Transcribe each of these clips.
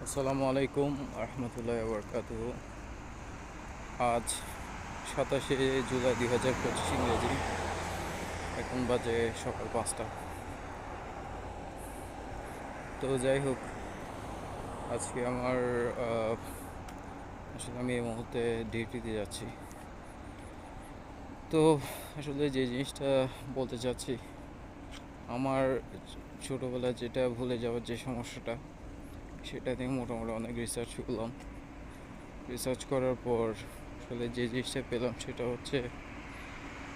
আসসালামু আলাইকুম রহমতুল্লাহ বরকাতু। আজ 27শে জুলাই 2025 ইংরেজি। এখন বাজে সকাল 5টা। তো যাই হোক, আজকে আমার আসলে আমি এই মুহূর্তে ডিউটিতে যাচ্ছি। তো আসলে যে জিনিসটা বলতে চাচ্ছি, আমার ছোটোবেলায় যেটা ভুলে যাওয়ার যে সমস্যাটা, সেটা নিয়ে মোটামুটি অনেক রিসার্চ করলাম। রিসার্চ করার পর আসলে যে জিনিসটা পেলাম সেটা হচ্ছে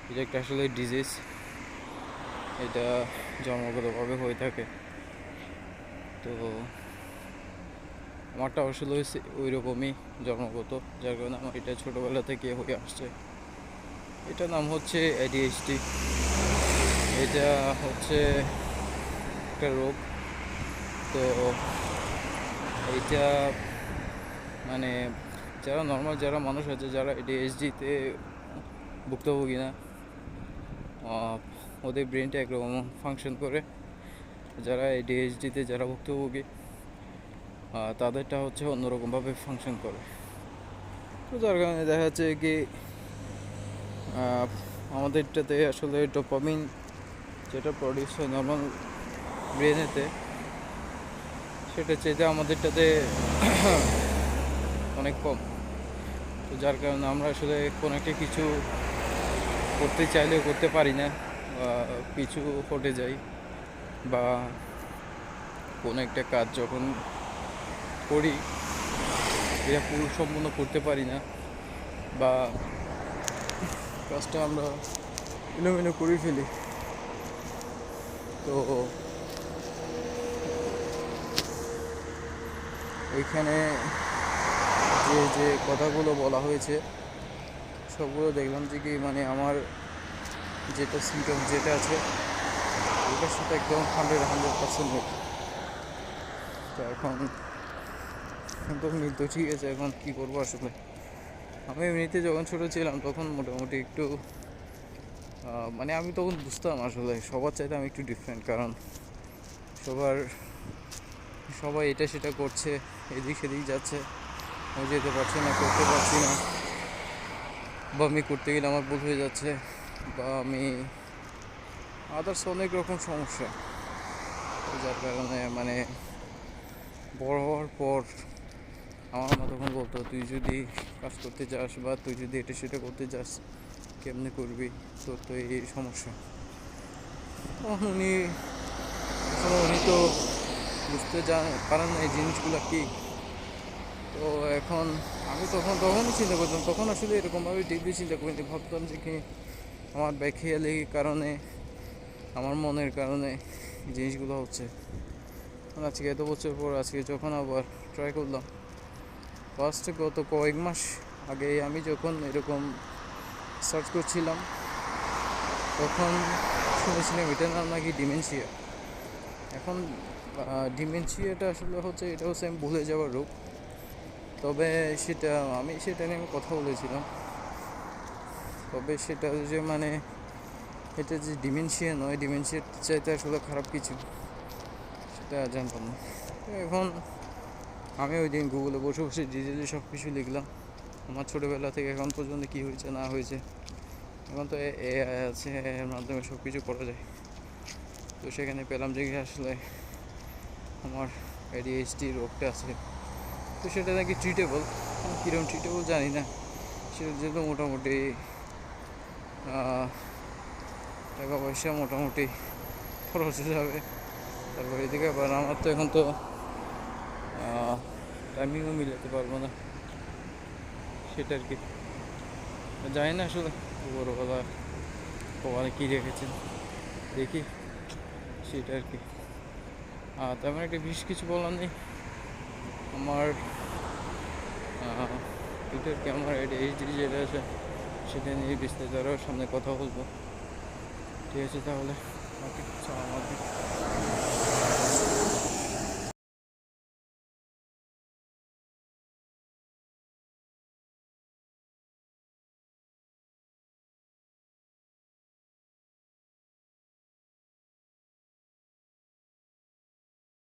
এটা একটা আসলে ডিজিজ। এটা জন্মগতভাবে হয়ে থাকে। তো আমারটা আসলে ওই রকমই জন্মগত, যার কারণে আমার এটা ছোটোবেলা থেকে হয়ে আসছে। এটার নাম হচ্ছে ADHD। এটা হচ্ছে একটা রোগ। তো এইটা মানে যারা মানুষ আছে যারা ADHDতে ভুক্তভোগী না, ওদের ব্রেনটা একরকম ফাংশন করে। যারা ADHDতে যারা ভুক্তভোগী, তাদেরটা হচ্ছে অন্যরকমভাবে ফাংশন করে। তো যার কারণে দেখা যাচ্ছে কি আমাদেরটাতে আসলে ডোপামিন যেটা প্রডিউস হয় নর্মাল ব্রেনেতে, সেটা চাইতে আমাদেরটাতে অনেক কম। তো যার কারণে আমরা আসলে কোনো একটা কিছু করতে চাইলেও করতে পারি না, পিছু হটে যাই, বা কোনো একটা কাজ যখন করি এটা পুরো সম্পূর্ণ করতে পারি না, বা কাজটা আমরা এলোমেলো করে ফেলি। তো ওইখানে যে যে কথাগুলো বলা হয়েছে সবগুলো দেখলাম যে কি আমার যেটা সিমটম যেটা আছে ওটার সাথে একদম 100% মিল। তো এখন তো মিল তো ঠিক আছে, এখন কী করবো আসলে। আমি এমনিতে যখন ছোটো ছিলাম তখন মোটামুটি একটু আমি তখন বুঝতাম আসলে সবার চাইতে আমি একটু ডিফারেন্ট, কারণ সবাই এটা সেটা করছে, এদিক সেদিক যাচ্ছে, আমি যেতে পারছি না, করতে পারছি না, বা আমি করতে গেলে আমার ভুল হয়ে যাচ্ছে, বা আমি আদার্স অনেক রকম সমস্যা। যার কারণে বড় হওয়ার পর আমার মা তখন বলতো, তুই যদি কাজ করতে যাস বা তুই যদি এটা সেটা করতে যাস কেমনে করবি, তোর তো এই সমস্যা। উনি তো বুঝতে পারেন না এই জিনিসগুলো কী। তো এখন আমি তখনই চিন্তা করতাম, তখন আসলে এরকমভাবে ডিপলি চিন্তা করিনি, ভাবতাম যে কি আমার ব্যাখিয়ালি কারণে, আমার মনের কারণে জিনিসগুলো হচ্ছে। আজকে এত বছর পর আজকে যখন আবার ট্রাই করলাম, ফার্স্টে গত কয়েক মাস আগে আমি যখন এরকম সার্চ করছিলাম তখন শুনেছিলাম এটার নাম নাকি ডিমেনশিয়া। এখন ডিমেনশিয়াটা আসলে হচ্ছে, এটা হচ্ছে আমি ভুলে যাওয়ার রোগ। তবে সেটা নিয়ে আমি কথা বলেছিলাম। তবে সেটা যে এটা যে ডিমেনশিয়া নয়, ডিমেনশিয়ার চাইতে আসলে খারাপ কিছু, সেটা জানতাম না। এখন আমি ওই দিন গুগলে বসে বসে ডিটেলে সব কিছু লিখলাম, আমার ছোটোবেলা থেকে এখন পর্যন্ত কী হয়েছে না হয়েছে। এখন তো AI আছে, এর মাধ্যমে সব কিছু করা যায়। তো সেখানে পেলাম যে আসলে আমার ADHD রোগটা আছে। তো সেটা নাকি ট্রিটেবল, কীরকম ট্রিটেবল জানি না। সেটার জন্য মোটামুটি টাকা পয়সা মোটামুটি খরচ হয়ে যাবে। তারপর এদিকে আবার আমার তো এখন তো টাইমিংও মিলাতে পারবো না, সেটা আর কি। জানি না আসলে বড়োবেলা ভগবানে কী রেখেছেন, দেখি সেটা আর কি। তেমন একটা বিশেষ কিছু বলার নেই আমার। এটা আর কি, আমার ADHD যেটা আছে সেটা নিয়ে বিস্তারিত আরও সামনে কথা বলবো। ঠিক আছে তাহলে, ওকে, সালাম আলাইকুম।